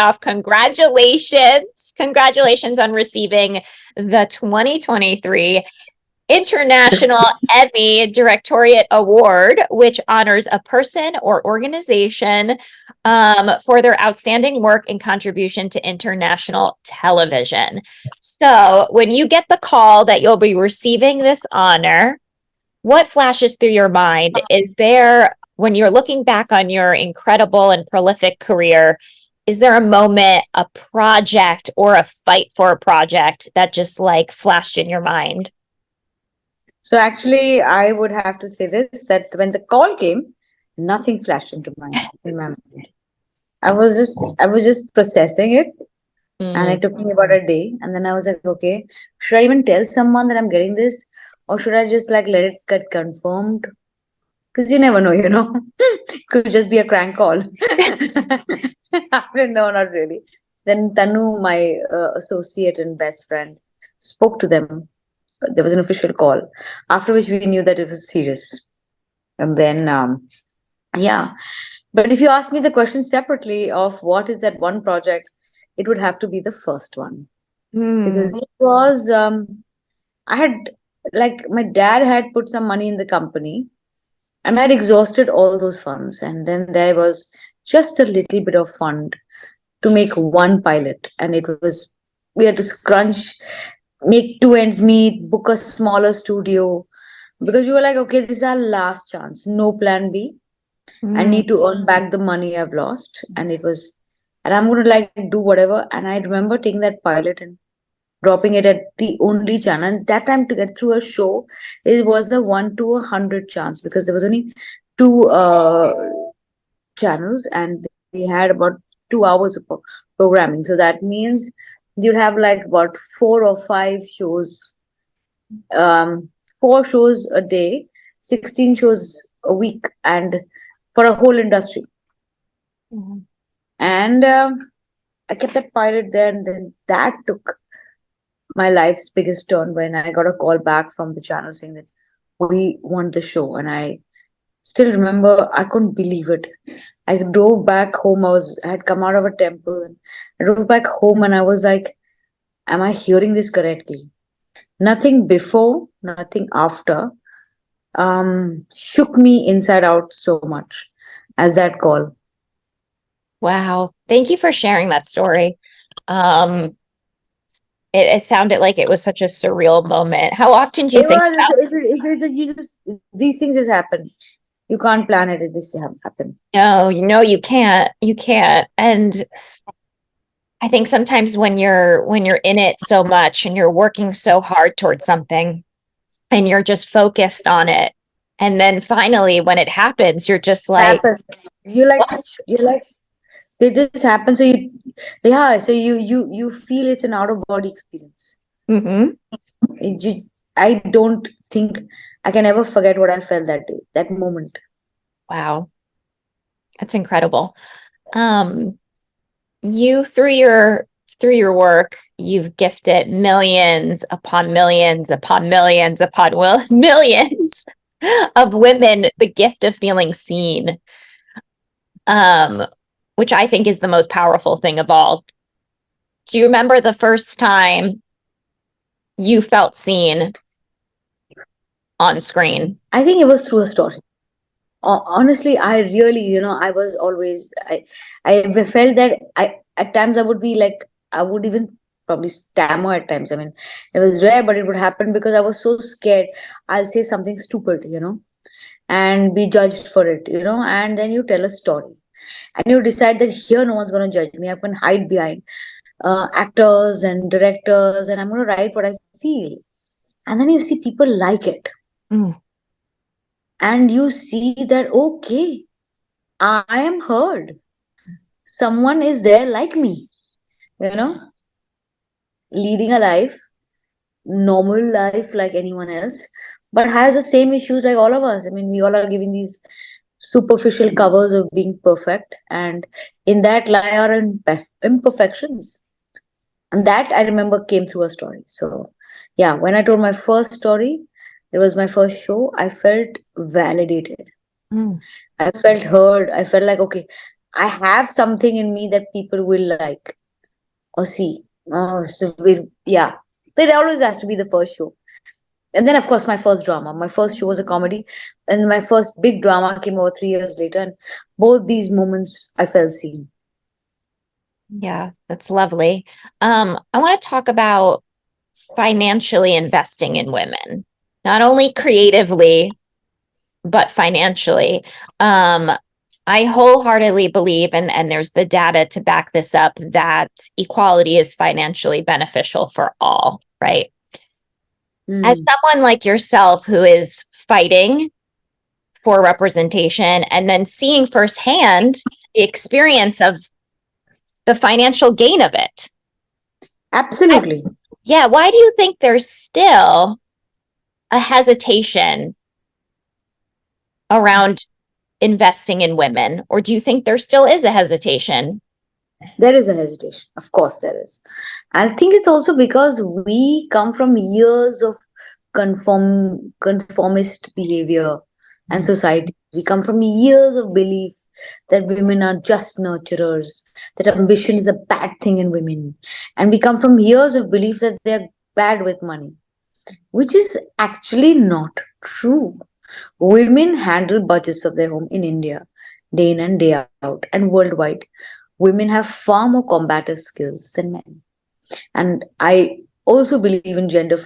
off, congratulations. Congratulations on receiving the 2023 International Emmy Directorate Award, which honors a person or organization for their outstanding work and contribution to international television. So when you get the call that you'll be receiving this honor, what flashes through your mind? Is there, when you're looking back on your incredible and prolific career, is there a moment, a project, or a fight for a project that just like flashed in your mind? So actually, I would have to say this, that when the call came, nothing flashed in my mind. I was just processing it, and Mm. it took me about a day. And then I was like, okay, should I even tell someone that I'm getting this, or should I just like let it get confirmed? Because you never know, could just be a crank call. No, not really. Then Tanu, my associate and best friend, spoke to them. There was an official call, after which we knew that it was serious. And then, yeah. But if you ask me the question separately of what is that one project, it would have to be the first one. Because it was, I had, like, my dad had put some money in the company, and I had exhausted all those funds. And then there was just a little bit of fund to make one pilot. And it was, we had to scrunch, make two ends meet, book a smaller studio, because we were like, okay, this is our last chance, no plan B. I Mm. need to earn back the money I've lost. And I'm going to like do whatever. And I remember taking that pilot and dropping it at the only channel. And that time to get through a show, it was the 1 to 100 chance, because there was only two channels, and they had about 2 hours of programming. So that means you'd have like about 4 or 5 shows, um, 4 shows a day, 16 shows a week, and for a whole industry. Mm. And I kept that pilot there, and then that took my life's biggest turn when I got a call back from the channel saying that we want the show. And I still remember, I couldn't believe it. I drove back home. I had come out of a temple, and I drove back home, and I was like, am I hearing this correctly? Nothing before, nothing after shook me inside out so much as that call. Wow. Thank you for sharing that story. Um, it sounded like it was such a surreal moment. How often do you It think was, about, you just, these things just happen. You can't plan it. It just happen. no, you can't. You can't. And I think sometimes when you're in it so much and you're working so hard towards something and you're just focused on it, and then finally when it happens, you're just like, Happens. You like, what? you like, it just happens. So yeah. So you feel it's an out of body experience. Mm-hmm. I don't think I can ever forget what I felt that day, that moment. Wow. That's incredible. Um, you through your work, you've gifted millions upon millions upon millions upon millions of women the gift of feeling seen, um, which I think is the most powerful thing of all. Do you remember the first time you felt seen on screen? I think it was through a story. Honestly, I really, I was always, I felt that at times I would be like, I would even probably stammer at times. I mean, it was rare, but it would happen because I was so scared. I'll say something stupid, and be judged for it, and then you tell a story, and you decide that here no one's going to judge me. I can hide behind actors and directors, and I'm going to write what I feel. And then you see people like it, Mm. and you see that, okay, I am heard. Someone is there like me, you know, leading a life, normal life like anyone else, but has the same issues like all of us. I mean, we all are giving these superficial covers of being perfect, and in that lie our imperfections. And that I remember came through a story. So, yeah, when I told my first story, it was my first show, I felt validated. Mm. I felt heard. I felt like, okay, I have something in me that people will like or see. Oh, so yeah. So it always has to be the first show. And then, of course, my first drama. My first show was a comedy, and my first big drama came over 3 years later. And both these moments, I felt seen. Yeah, that's lovely. I want to talk about financially investing in women, not only creatively, but financially. Um, I wholeheartedly believe, and there's the data to back this up, that equality is financially beneficial for all, right? As Mm. someone like yourself who is fighting for representation and then seeing firsthand the experience of the financial gain of it. Absolutely. Yeah, why do you think there's still a hesitation around investing in women? Or do you think there still is a hesitation? There is a hesitation. Of course, there is. I think it's also because we come from years of conformist behavior and society. We come from years of belief that women are just nurturers, that ambition is a bad thing in women. And we come from years of belief that they're bad with money, which is actually not true. Women handle budgets of their home in India day in and day out and worldwide. Women have far more combative skills than men. And I also believe in gender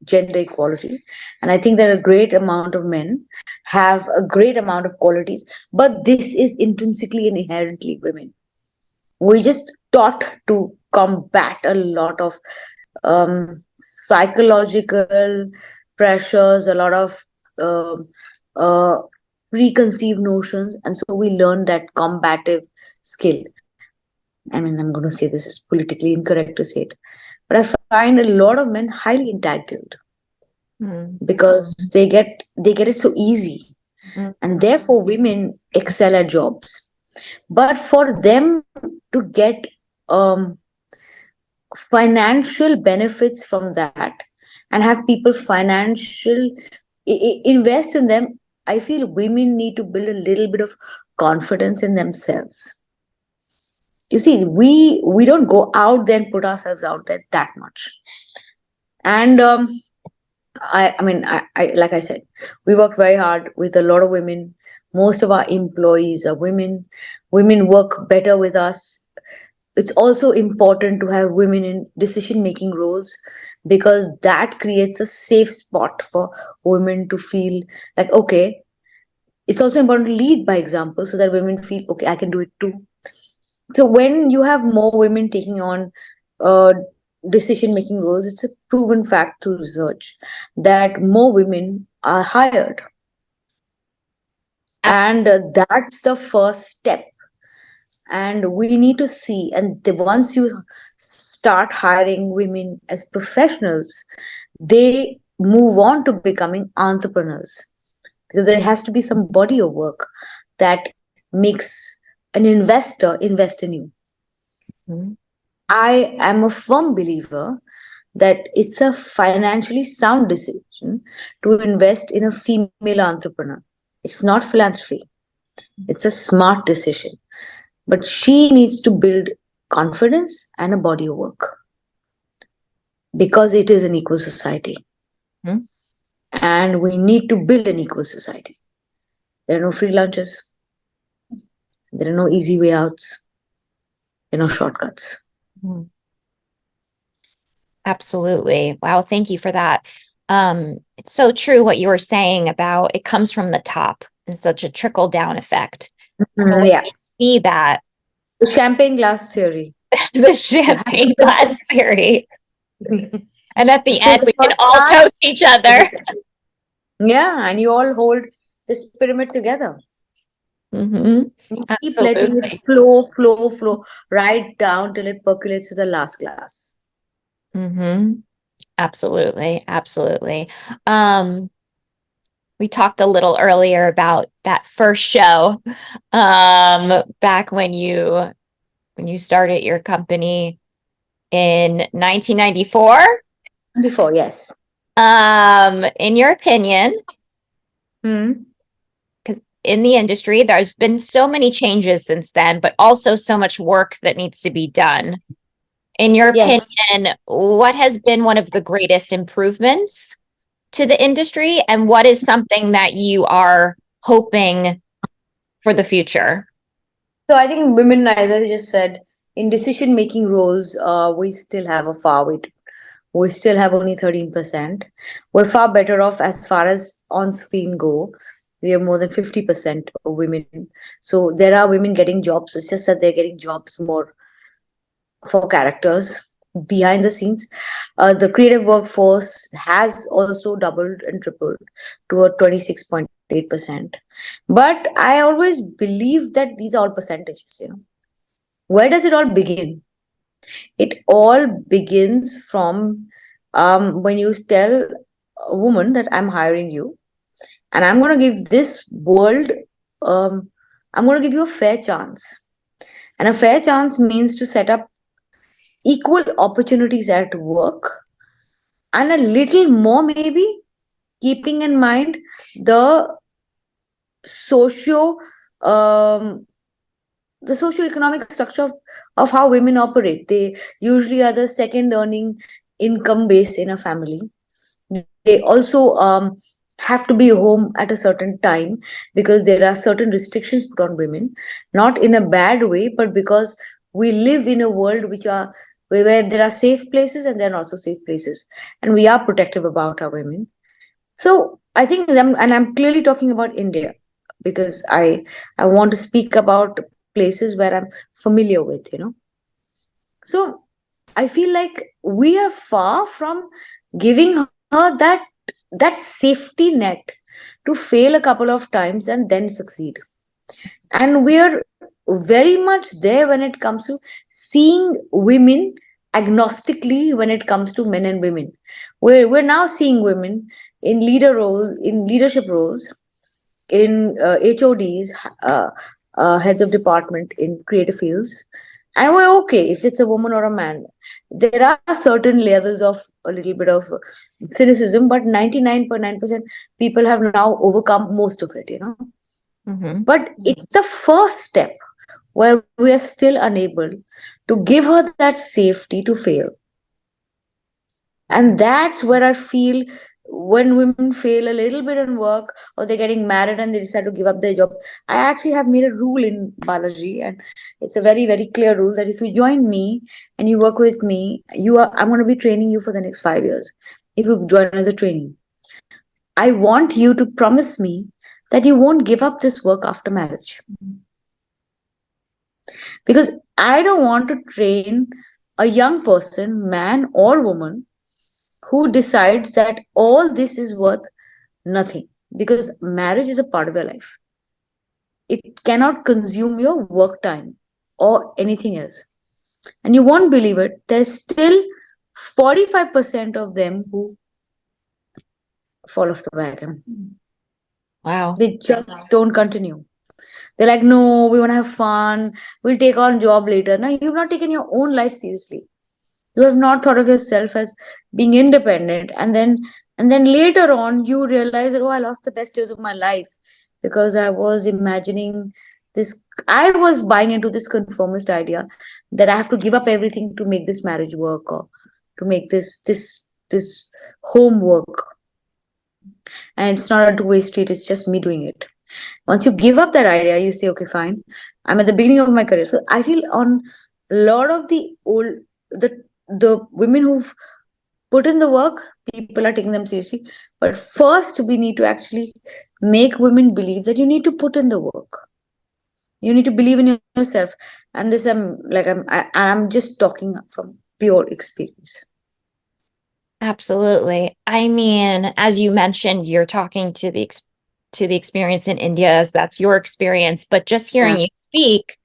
equality. And I think that a great amount of men have a great amount of qualities, but this is intrinsically and inherently women. We just taught to combat a lot of psychological pressures, a lot of um uh, preconceived notions, and so we learn that combative skill. I mean, I'm going to say this is politically incorrect to say it, but I find a lot of men highly entitled Mm, because they get it so easy, mm, and therefore women excel at jobs. But for them to get um, financial benefits from that and have people financial invest in them, I feel women need to build a little bit of confidence in themselves. You see, we don't go out there and put ourselves out there that much. And I like I said, we worked very hard with a lot of women. Most of our employees are women. Women work better with us. It's also important to have women in decision making roles because that creates a safe spot for women to feel like, okay, it's also important to lead by example so that women feel, okay, I can do it too. So when you have more women taking on uh, decision making roles, it's a proven fact through research that more women are hired. absolutely. And that's the first step. And we need to see, and once you start hiring women as professionals, they move on to becoming entrepreneurs because there has to be some body of work that makes an investor invest in you. I am a firm believer that it's a financially sound decision to invest in a female entrepreneur. It's not philanthropy, it's a smart decision. But she needs to build confidence and a body of work because it is an equal society. Mhm. And we need to build an equal society. There are no free lunches, there are no easy way outs, there are no shortcuts. Mhm. Absolutely. Wow, thank you for that. It's so true what you were saying about it comes from the top and such a trickle down effect. So when Yeah. we see that, The champagne glass theory. the You have champagne to glass theory, and at the fill end the we can first all glass. toast each other. Yeah, and you all hold this pyramid together. Hmm. You keep letting it Absolutely. flow, right down till it percolates to the last glass. Hmm. Absolutely. Absolutely. Um, we talked a little earlier about that first show, back when you started your company in 1994. 24, yes. In your opinion, Hmm. because in the industry. There's been so many changes since then, but also so much work that needs to be done. In your Yes. opinion, what has been one of the greatest improvements to the industry, and what is something that you are hoping for the future? So I think women, as I just said, in decision making roles, we still have a far way to. We still have only 13%. We're far better off as far as on screen go. We have more than 50% of women. So there are women getting jobs. It's just that they're getting jobs more for characters behind the scenes. The creative workforce has also doubled and tripled to a 26.8%. But I always believe that these are all percentages. Where does it all begin? It all begins from when you tell a woman that I'm hiring you and I'm going to give this world, um, I'm going to give you a fair chance. And a fair chance means to set up equal opportunities at work and a little more, maybe keeping in mind the socio um, the socio-economic structure of how women operate. They usually are the second earning income base in a family. They also have to be home at a certain time because there are certain restrictions put on women, not in a bad way, but because we live in a world where there are safe places and there are not so safe places, and we are protective about our women. So I think I'm clearly talking about India because I want to speak about places where I'm familiar with. So I feel like we are far from giving her that safety net to fail a couple of times and then succeed. And we're very much there when it comes to seeing women agnostically when it comes to men and women. We're now seeing women in leadership roles, in HODs, heads of department in creative fields. And we're okay if it's a woman or a man. There are certain levels of a little bit of cynicism, but 99.9% people have now overcome most of it. Mm-hmm. But it's the first step where we are still unable to give her that safety to fail. And that's where I feel when women fail a little bit in work or they're getting married and they decide to give up their job. I actually have made a rule in Balaji, and it's a very, very clear rule that if you join me and you work with me, I'm going to be training you for the next 5 years. If you join as a trainee, I want you to promise me that you won't give up this work after marriage. Because I don't want to train a young person, man or woman, who decides that all this is worth nothing, because marriage is a part of your life. It cannot consume your work time or anything else. And you won't believe it, there's still 45% of them who fall off the wagon. Wow. They just don't continue. They're like, no, we want to have fun. We'll take on job later. Now, you've not taken your own life seriously. You have not thought of yourself as being independent, and then later on you realize that, oh, I lost the best years of my life because I was imagining this. I was buying into this conformist idea that I have to give up everything to make this marriage work, or to make this home work. And it's not a two-way street, it's just me doing it. Once you give up that idea, you say, okay, fine, I'm at the beginning of my career. So I feel on a lot of the women who've put in the work, people are taking them seriously. But first, we need to actually make women believe that you need to put in the work. You need to believe in yourself. And this, I'm just talking from pure experience. Absolutely. I mean, as you mentioned, you're talking to the experience in India as that's your experience, but just Yeah. hearing you speak,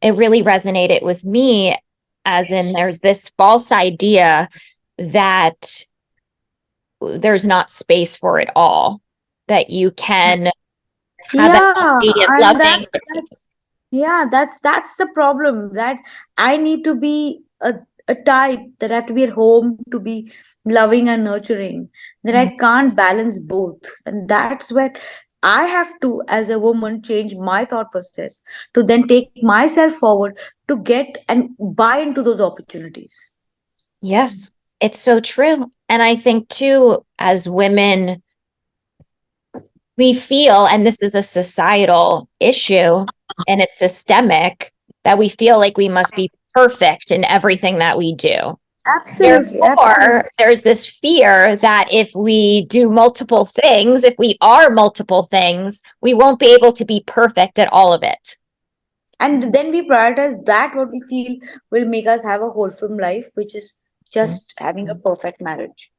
it really resonated with me, as in there's this false idea that there's not space for it all, that you can have a Yeah, healthy and and loving. yeah, that's the problem. That I need to be a type that I have to be at home to be loving and nurturing. That I can't balance both, and that's where I have to, as a woman, change my thought process to then take myself forward to get and buy into those opportunities. Yes, it's so true. And I think too, as women, we feel, and this is a societal issue and it's systemic, that we feel like we must be perfect in everything that we do. Absolutely, absolutely. Therefore, there's this fear that if we do multiple things, if we are multiple things, we won't be able to be perfect at all of it. And then we prioritize that what we feel will make us have a wholesome life, which is just having a perfect marriage.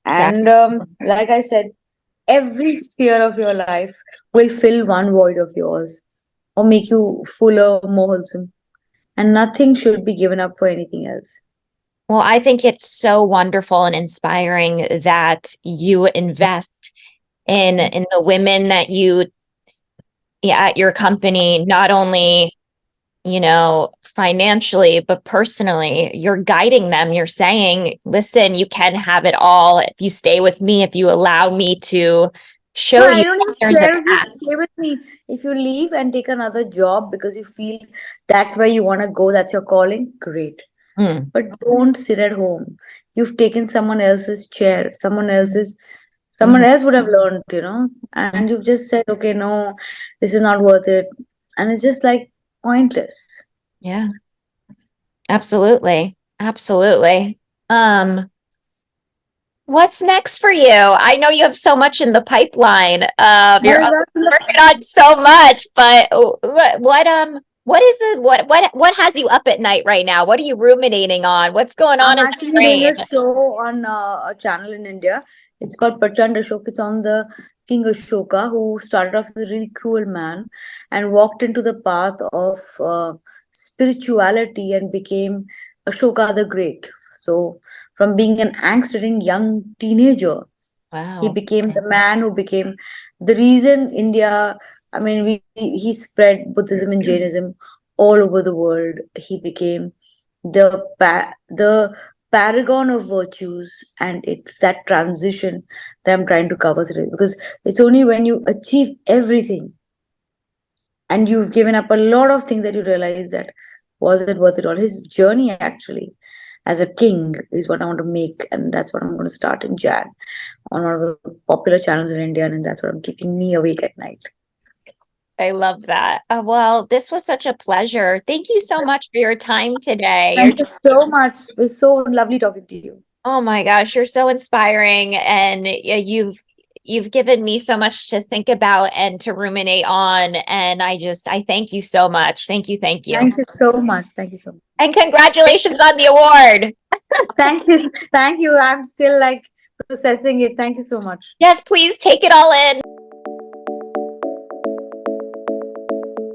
Exactly. And like I said, every sphere of your life will fill one void of yours or make you fuller, more wholesome. And nothing should be given up for anything else. Well, I think it's so wonderful and inspiring that you invest in the women that you, yeah, at your company, not only, financially, but personally. You're guiding them. You're saying, listen, you can have it all if you stay with me, if you allow me to No, show I you don't that even there's a care if you path. stay with me. If you leave and take another job because you feel that's where you want to go, that's your calling, great. Mm, But don't sit at home. You've taken someone else's chair, someone mhm. else would have learned, and you've just said, okay, no, this is not worth it. And it's just like pointless. Yeah, absolutely. Absolutely. Um, What's next for you? I know you have so much in the pipeline. You're What is that? working on so much, but what is it? What has you up at night right now? What are you ruminating on? What's going on I'm in the actually doing brain? a show on a channel in India. It's called Prachand Ashok. It's on the King Ashoka, who started off as a really cruel man and walked into the path of spirituality and became Ashoka the Great. So, from being an angst-ridden young teenager, he Wow. became the man who became the reason India. I mean, he spread Buddhism and Jainism all over the world. He became the paragon of virtues, and it's that transition that I'm trying to cover today, because it's only when you achieve everything and you've given up a lot of things that you realize that was it worth it all. His journey actually as a king is what I want to make, and that's what I'm going to start in Jan on one of the popular channels in India, and that's what I'm keeping me awake at night. I love that. Well, this was such a pleasure. Thank you so much for your time today. Thank you so much. It was so lovely talking to you. Oh my gosh, you're so inspiring, and yeah, you've given me so much to think about and to ruminate on, and I thank you so much. Thank you, thank you. Thank you so much. Thank you so much. And congratulations on the award. Thank you. Thank you. I'm still like processing it. Thank you so much. Yes, please take it all in.